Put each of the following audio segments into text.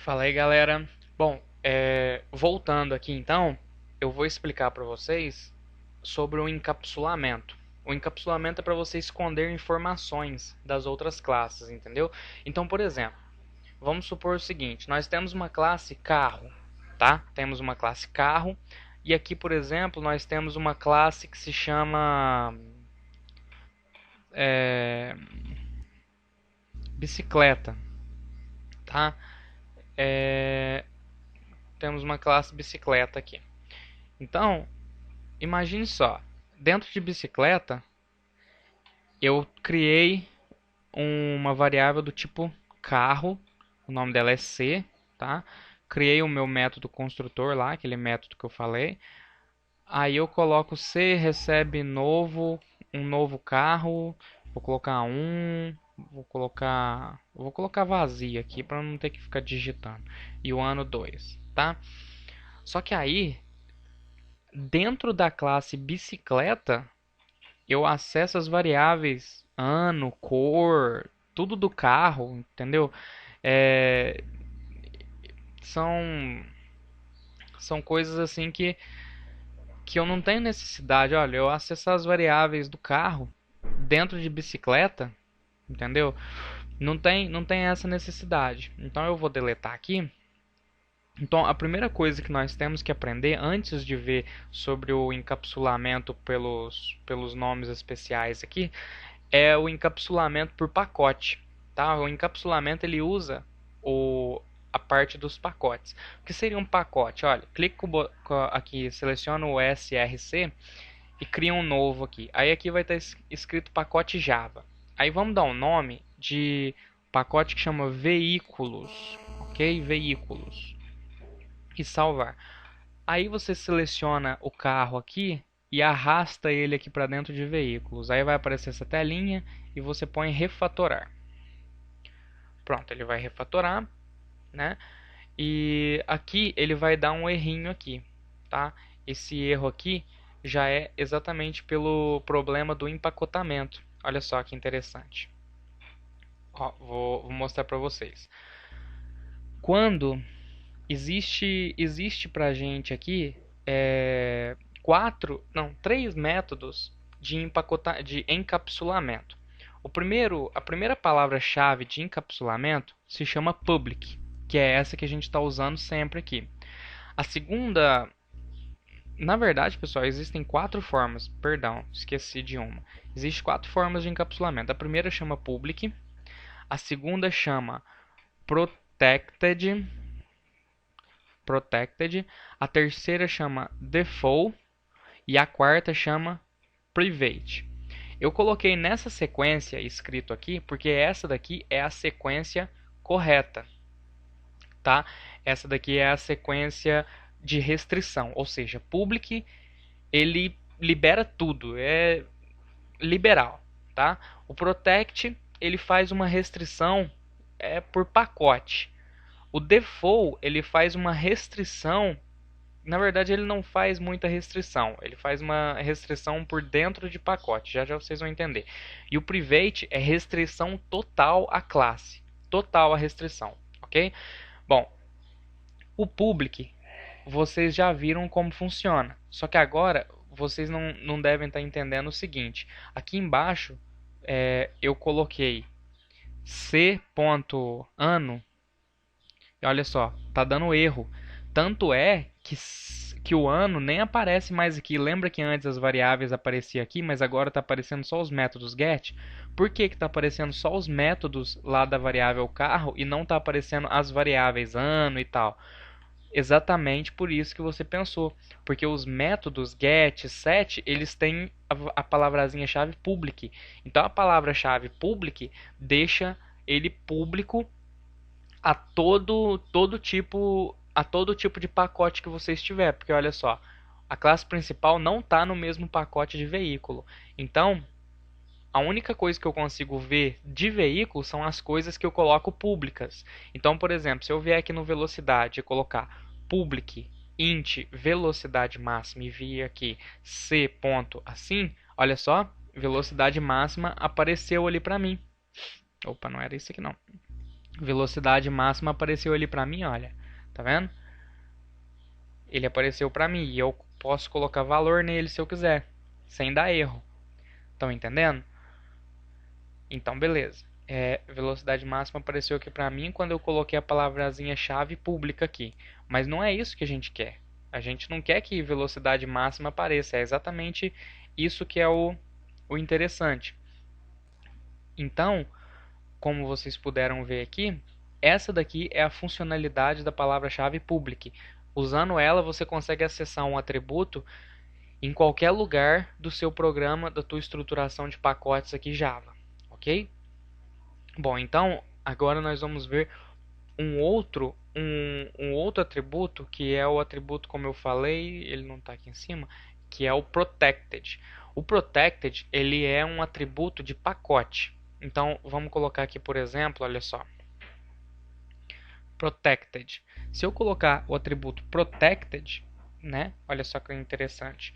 Fala aí, galera. Bom, voltando aqui então, eu vou explicar para vocês sobre o encapsulamento. O encapsulamento é para você esconder informações das outras classes, entendeu? Então, por exemplo, vamos supor o seguinte: nós temos uma classe carro, tá? Temos uma classe carro e aqui, por exemplo, nós temos uma classe que se chama é, bicicleta, tá? É, temos uma classe bicicleta aqui. Então, imagine só, dentro de bicicleta, eu criei uma variável do tipo carro, o nome dela é C, tá? Criei o meu método construtor lá, aquele método que eu falei. Aí eu coloco C recebe um novo carro, vou colocar vou colocar vazio aqui para não ter que ficar digitando. E o ano 2, tá? Só que aí, dentro da classe bicicleta, eu acesso as variáveis ano, cor, tudo do carro, entendeu? É, são são coisas assim que eu não tenho necessidade. Olha, eu acessar as variáveis do carro dentro de bicicleta, entendeu? Não tem essa necessidade. Então eu vou deletar aqui. Então, a primeira coisa que nós temos que aprender antes de ver sobre o encapsulamento pelos nomes especiais aqui é o encapsulamento por pacote, tá? O encapsulamento ele usa a parte dos pacotes. O que seria um pacote? Olha, clico aqui, seleciono o src e cria um novo aqui. Aí aqui vai estar escrito pacote Java. Aí vamos dar um nome de pacote que chama veículos, ok? Veículos e salvar. Aí você seleciona o carro aqui e arrasta ele aqui para dentro de veículos. Aí vai aparecer essa telinha e você põe refatorar. Pronto, ele vai refatorar, né? E aqui ele vai dar um errinho aqui, tá? Esse erro aqui já é exatamente pelo problema do empacotamento. Olha só que interessante. Ó, vou mostrar para vocês. Quando existe pra gente aqui três métodos de encapsulamento. A primeira palavra-chave de encapsulamento se chama public, que é essa que a gente está usando sempre aqui. A segunda, na verdade, pessoal, existem quatro formas. Perdão, esqueci de uma. Existem quatro formas de encapsulamento. A primeira chama public, a segunda chama protected, a terceira chama default e a quarta chama private. Eu coloquei nessa sequência escrito aqui porque essa daqui é a sequência correta, tá? Essa daqui é a sequência de restrição, ou seja, public ele libera tudo, é liberal, tá? O protect ele faz uma restrição por pacote. O default ele faz uma restrição. Na verdade, ele não faz muita restrição. Ele faz uma restrição por dentro de pacote. Já já vocês vão entender. E o private é restrição total à classe. Total a restrição. Ok? Bom, o public vocês já viram como funciona. Só que agora vocês não devem estar entendendo o seguinte. Aqui embaixo eu coloquei c.ano. E olha só, tá dando erro. Tanto é que o ano nem aparece mais aqui. Lembra que antes as variáveis apareciam aqui, mas agora está aparecendo só os métodos get? Por que está aparecendo só os métodos lá da variável carro e não está aparecendo as variáveis ano e tal? Exatamente por isso que você pensou. Porque os métodos get, set, eles têm a palavrazinha-chave public. Então a palavra-chave public deixa ele público a todo tipo de pacote que você estiver, porque olha só, a classe principal não está no mesmo pacote de veículo. Então, a única coisa que eu consigo ver de veículo são as coisas que eu coloco públicas. Então, por exemplo, se eu vier aqui no velocidade e colocar public int velocidade máxima e vir aqui c ponto assim, olha só, velocidade máxima apareceu ali para mim. Opa, não era isso aqui não. Velocidade máxima apareceu ali pra mim, olha. Tá vendo? Ele apareceu pra mim e eu posso colocar valor nele se eu quiser, sem dar erro. Estão entendendo? Então, beleza. Velocidade máxima apareceu aqui pra mim quando eu coloquei a palavrazinha chave pública aqui. Mas não é isso que a gente quer. A gente não quer que velocidade máxima apareça. É exatamente isso que é o interessante. Então, como vocês puderam ver aqui, essa daqui é a funcionalidade da palavra-chave public. Usando ela, você consegue acessar um atributo em qualquer lugar do seu programa, da tua estruturação de pacotes aqui Java, ok? Bom, então agora nós vamos ver um outro atributo, que é o atributo, como eu falei, ele não está aqui em cima, que é o protected. O protected, ele é um atributo de pacote. Então vamos colocar aqui, por exemplo, olha só, protected. Se eu colocar o atributo protected, né? Olha só que interessante.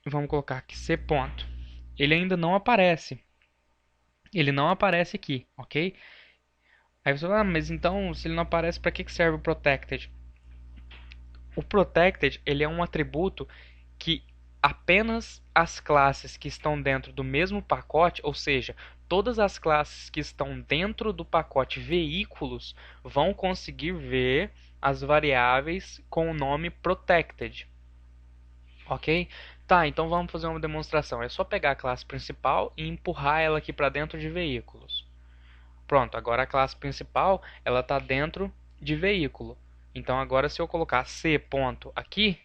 Vamos colocar aqui C ponto. Ele ainda não aparece. Ele não aparece aqui, ok? Aí você fala, mas então, se ele não aparece, para que serve o protected? O protected, ele é um atributo que apenas as classes que estão dentro do mesmo pacote, ou seja, todas as classes que estão dentro do pacote veículos, vão conseguir ver as variáveis com o nome protected. Ok? Tá, então vamos fazer uma demonstração. É só pegar a classe principal e empurrar ela aqui para dentro de veículos. Pronto, agora a classe principal ela está dentro de veículo. Então agora se eu colocar C ponto aqui,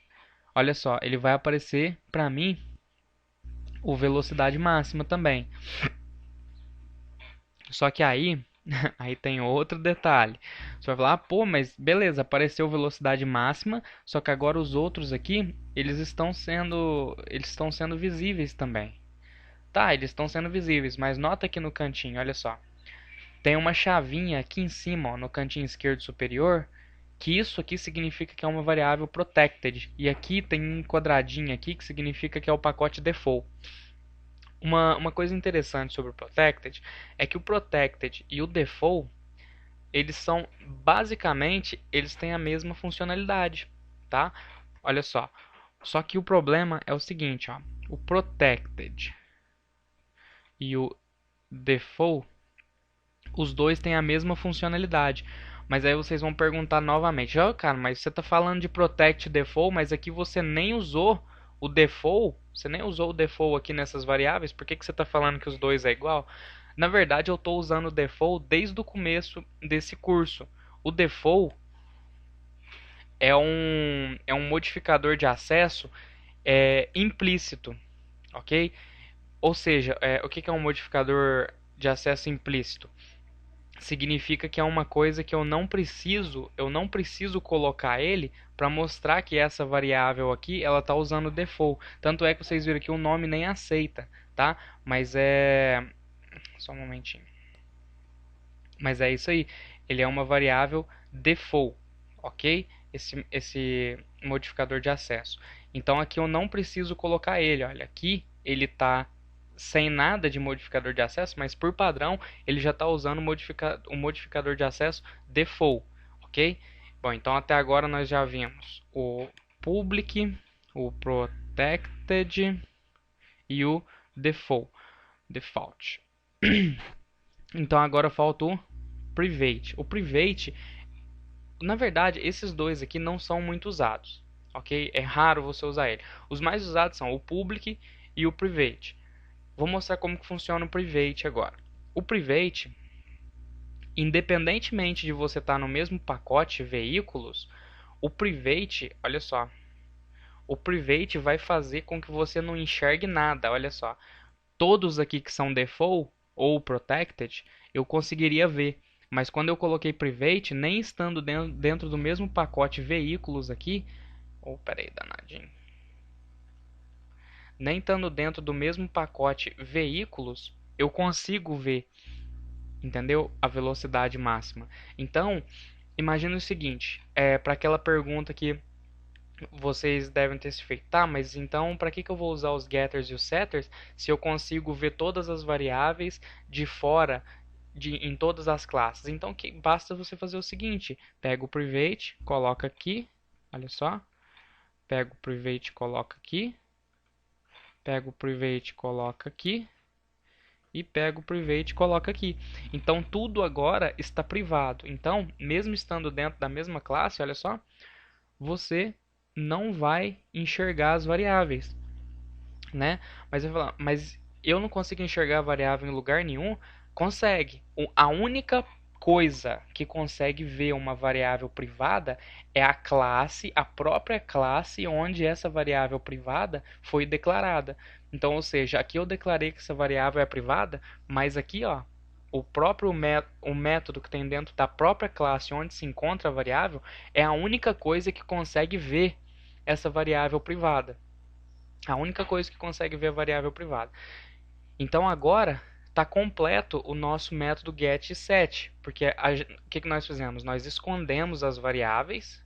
olha só, ele vai aparecer para mim o velocidade máxima também. Só que aí, aí tem outro detalhe. Você vai falar, ah, pô, mas beleza, apareceu velocidade máxima, só que agora os outros aqui, eles estão sendo visíveis também. Tá, eles estão sendo visíveis, mas nota aqui no cantinho, olha só. Tem uma chavinha aqui em cima, ó, no cantinho esquerdo superior, que isso aqui significa que é uma variável protected. E aqui tem um quadradinho aqui que significa que é o pacote default. Uma coisa interessante sobre o protected é que o protected e o default, eles são basicamente, eles têm a mesma funcionalidade, tá? Olha só. Só que o problema é o seguinte, ó, o protected e o default, os dois têm a mesma funcionalidade. Mas aí vocês vão perguntar novamente, ó, cara, mas você está falando de protect default, mas aqui você nem usou o default, você nem usou o default aqui nessas variáveis, por que que você está falando que os dois é igual? Na verdade, eu estou usando o default desde o começo desse curso. O default é um modificador de acesso implícito, ok? Ou seja, o que que é um modificador de acesso implícito? Significa que é uma coisa que eu não preciso colocar ele para mostrar que essa variável aqui ela está usando o default. Tanto é que vocês viram que o nome nem aceita, tá? Mas só um momentinho. Mas é isso aí. Ele é uma variável default, ok? Esse modificador de acesso. Então aqui eu não preciso colocar ele. Olha, aqui ele está sem nada de modificador de acesso, mas por padrão ele já está usando o modificador de acesso default, ok? Bom, então até agora nós já vimos o public, o protected e o default. Então agora falta o private. O private, na verdade, esses dois aqui não são muito usados, ok? É raro você usar ele. Os mais usados são o public e o private. Vou mostrar como que funciona o private agora. O private, independentemente de você estar no mesmo pacote veículos, o private, olha só, o private vai fazer com que você não enxergue nada, olha só. Todos aqui que são default ou protected, eu conseguiria ver. Mas quando eu coloquei private, nem estando dentro do mesmo pacote veículos aqui, peraí, danadinho. Nem estando dentro do mesmo pacote veículos, eu consigo ver, entendeu? A velocidade máxima. Então, imagine o seguinte, para aquela pergunta que vocês devem ter se feito, tá, mas então para que eu vou usar os getters e os setters se eu consigo ver todas as variáveis de fora em todas as classes. Então basta você fazer o seguinte: pega o private, coloca aqui, olha só, pega o private, coloca aqui, pega o private, coloca aqui e pega o private e coloca aqui. Então tudo agora está privado. Então, mesmo estando dentro da mesma classe, olha só, você não vai enxergar as variáveis, né? Mas eu não consigo enxergar a variável em lugar nenhum. Consegue. A única coisa que consegue ver uma variável privada é a classe, a própria classe onde essa variável privada foi declarada. Então, ou seja, aqui eu declarei que essa variável é privada, mas aqui, ó, o método que tem dentro da própria classe onde se encontra a variável é a única coisa que consegue ver essa variável privada. A única coisa que consegue ver a variável privada. Então agora está completo o nosso método get e set, porque o que nós fizemos? Nós escondemos as variáveis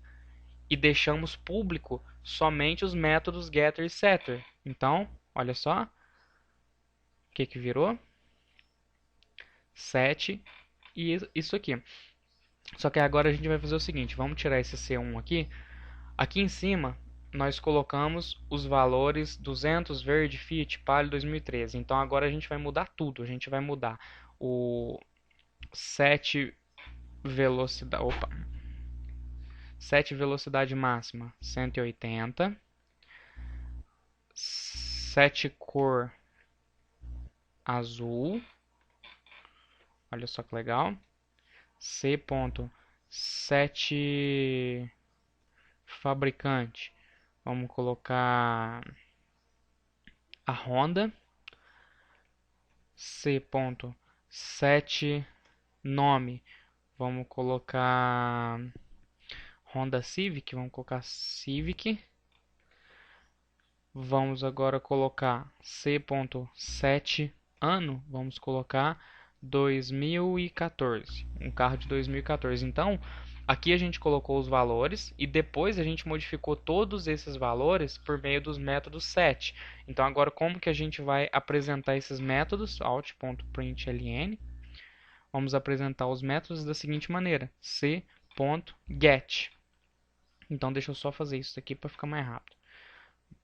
e deixamos público somente os métodos getter e setter. Então, olha só, o que virou? Set e isso aqui. Só que agora a gente vai fazer o seguinte, vamos tirar esse C1 aqui. Aqui em cima nós colocamos os valores 200, verde, Fiat, Palio 2013. Então agora a gente vai mudar tudo. A gente vai mudar o set velocidade máxima 180, set cor azul. Olha só que legal. C.set fabricante. Vamos colocar a Honda. C.set nome. Vamos colocar Honda Civic. Vamos colocar Civic. Vamos agora colocar C.set ano. Vamos colocar 2014. Um carro de 2014. Então, aqui a gente colocou os valores e depois a gente modificou todos esses valores por meio dos métodos set. Então agora como que a gente vai apresentar esses métodos? Out.println. Vamos apresentar os métodos da seguinte maneira: c.get. Então deixa eu só fazer isso aqui para ficar mais rápido.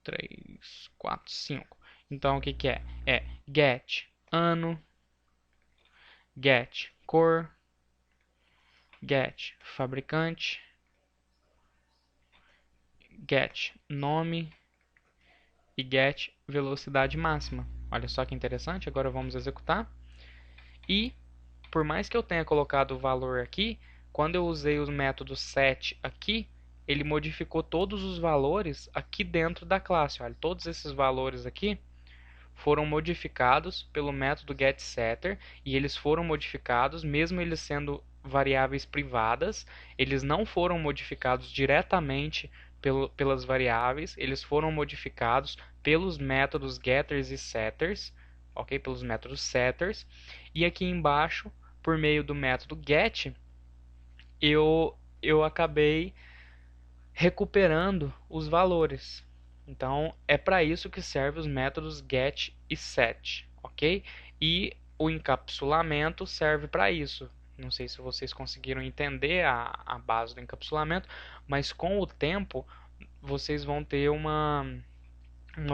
3, 4, 5. Então o que que é? É get ano, get cor, get fabricante, get nome e get velocidade máxima. Olha só que interessante, agora vamos executar. E por mais que eu tenha colocado o valor aqui, quando eu usei o método set aqui, ele modificou todos os valores aqui dentro da classe. Olha, todos esses valores aqui foram modificados pelo método getSetter e eles foram modificados, mesmo eles sendo variáveis privadas, eles não foram modificados diretamente pelas variáveis, eles foram modificados pelos métodos getters e setters, ok? Pelos métodos setters. E aqui embaixo, por meio do método get, eu acabei recuperando os valores. Então é para isso que servem os métodos get e set, ok? E o encapsulamento serve para isso. Não sei se vocês conseguiram entender a base do encapsulamento, mas com o tempo vocês vão ter uma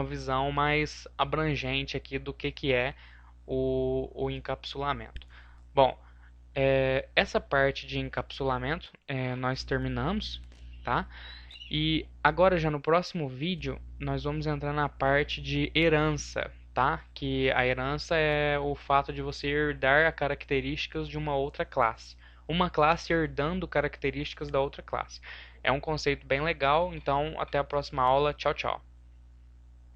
visão mais abrangente aqui do que é o encapsulamento. Bom, essa parte de encapsulamento nós terminamos, tá? E agora já no próximo vídeo nós vamos entrar na parte de herança, tá? Que a herança é o fato de você herdar as características de uma outra classe. Uma classe herdando características da outra classe. É um conceito bem legal, então até a próxima aula. Tchau, tchau.